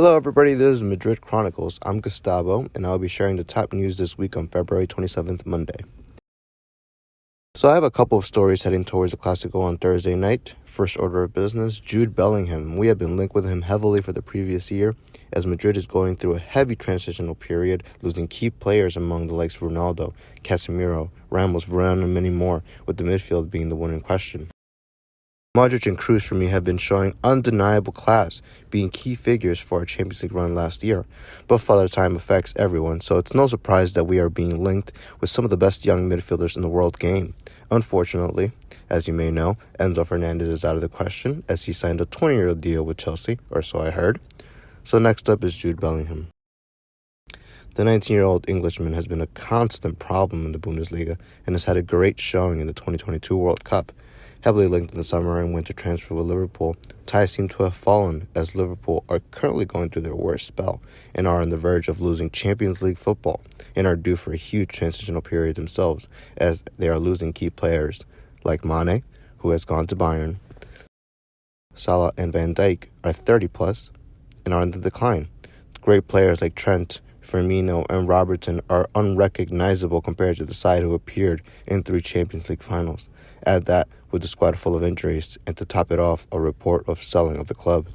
Hello everybody, this is Madrid Chronicles. I'm Gustavo, and I'll be sharing the top news this week on February 27th, Monday. So I have a couple of stories heading towards the Clásico on Thursday night. First order of business, Jude Bellingham. We have been linked with him heavily for the previous year, as Madrid is going through a heavy transitional period, losing key players among the likes of Ronaldo, Casemiro, Ramos, Varane, and many more, with the midfield being the one in question. Modric and Kroos for me have been showing undeniable class, being key figures for our Champions League run last year. But Father Time affects everyone, so it's no surprise that we are being linked with some of the best young midfielders in the world game. Unfortunately, as you may know, Enzo Fernandez is out of the question, as he signed a 20-year deal with Chelsea, or so I heard. So next up is Jude Bellingham. The 19-year-old Englishman has been a constant problem in the Bundesliga and has had a great showing in the 2022 World Cup. Heavily linked in the summer and winter transfer with Liverpool, ties seem to have fallen as Liverpool are currently going through their worst spell and are on the verge of losing Champions League football and are due for a huge transitional period themselves as they are losing key players like Mane, who has gone to Bayern. Salah and Van Dijk are 30+ and are in the decline. Great players like Trent, Firmino, and Robertson are unrecognizable compared to the side who appeared in 3 Champions League finals. Add that with the squad full of injuries, and to top it off, a report of selling of the club.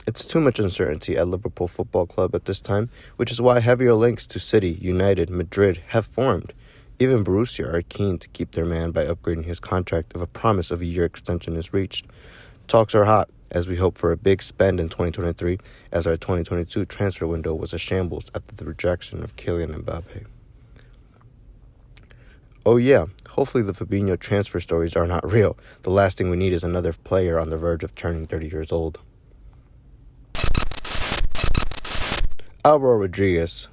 It's too much uncertainty at Liverpool Football Club at this time, which is why heavier links to City, United, Madrid have formed. Even Borussia are keen to keep their man by upgrading his contract if a promise of a year extension is reached. Talks are hot, as we hope for a big spend in 2023, as our 2022 transfer window was a shambles after the rejection of Kylian Mbappe. Oh yeah, hopefully the Fabinho transfer stories are not real. The last thing we need is another player on the verge of turning 30 years old. Álvaro Rodriguez.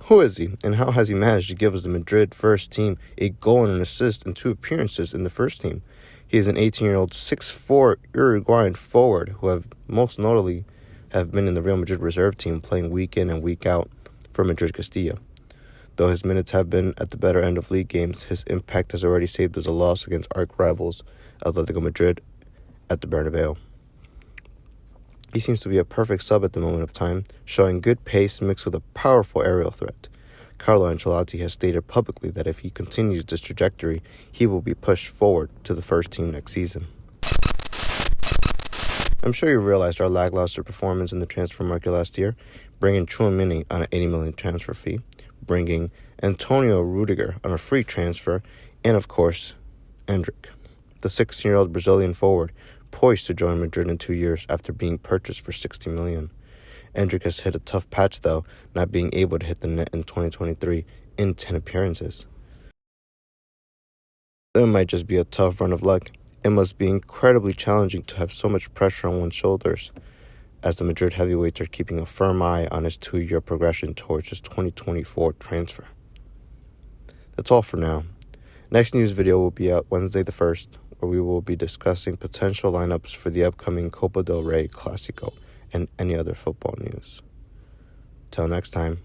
Who is he, and how has he managed to give us the Madrid first team a goal and an assist in 2 appearances in the first team? He is an 18-year-old 6'4" Uruguayan forward who have most notably have been in the Real Madrid reserve team playing week in and week out for Madrid Castilla. Though his minutes have been at the better end of league games, his impact has already saved us a loss against arch-rivals Atletico Madrid at the Bernabeu. He seems to be a perfect sub at the moment of time, showing good pace mixed with a powerful aerial threat. Carlo Ancelotti has stated publicly that if he continues this trajectory, he will be pushed forward to the first team next season. I'm sure you realized our lackluster performance in the transfer market last year, bringing Tchouaméni on an 80 million transfer fee, bringing Antonio Rudiger on a free transfer, and of course, Endrick, the 16-year-old Brazilian forward, poised to join Madrid in 2 years after being purchased for 60 million. Endrick has hit a tough patch though, not being able to hit the net in 2023 in 10 appearances. It might just be a tough run of luck. It must be incredibly challenging to have so much pressure on one's shoulders, as the Madrid heavyweights are keeping a firm eye on his 2-year progression towards his 2024 transfer. That's all for now. Next news video will be out Wednesday the 1st, where we will be discussing potential lineups for the upcoming Copa del Rey Clásico and any other football news. Till next time.